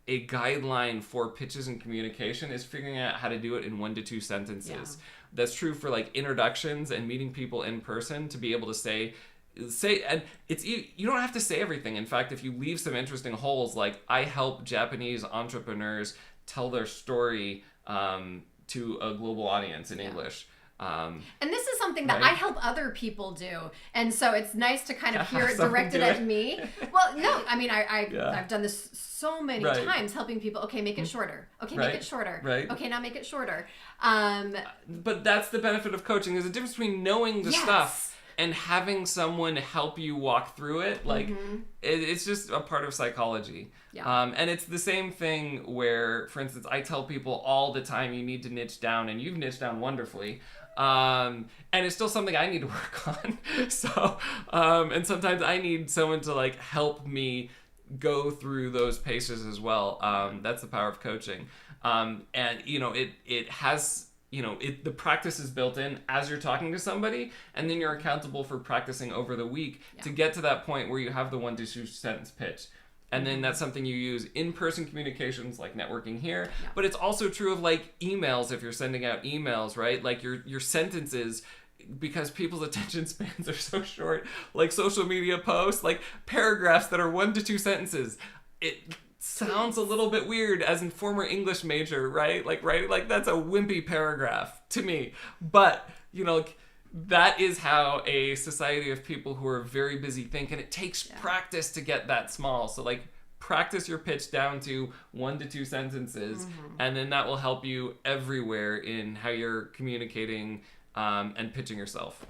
a guideline for pitches and communication is figuring out how to do it in 1 to 2 sentences. Yeah. That's true for like introductions and meeting people in person, to be able to say, and you don't have to say everything. In fact, if you leave some interesting holes, like I help Japanese entrepreneurs tell their story to a global audience in English. And this is something that I help other people do. And so it's nice to kind of hear it directed at me. Well, no, I mean, I've done this so many times, helping people. Okay, make it shorter. Okay, make it shorter. Right. Okay, now make it shorter. But that's the benefit of coaching. There's a difference between knowing the stuff and having someone help you walk through it. Like, it's just a part of psychology. Yeah. And it's the same thing where, for instance, I tell people all the time, you need to niche down, and you've niched down wonderfully. And it's still something I need to work on. So, and sometimes I need someone to like help me go through those paces as well. That's the power of coaching. And it has, the practice is built in as you're talking to somebody, and then you're accountable for practicing over the week to get to that point where you have the 1 to 2 sentence pitch. And then that's something you use in-person communications, like networking here. Yeah. But it's also true of like emails, if you're sending out emails, right? Like your sentences, because people's attention spans are so short, like social media posts, like paragraphs that are 1 to 2 sentences. It sounds a little bit weird as a former English major, right? Like that's a wimpy paragraph to me. But, that is how a society of people who are very busy think, and it takes practice to get that small. So like practice your pitch down to 1 to 2 sentences, and then that will help you everywhere in how you're communicating and pitching yourself.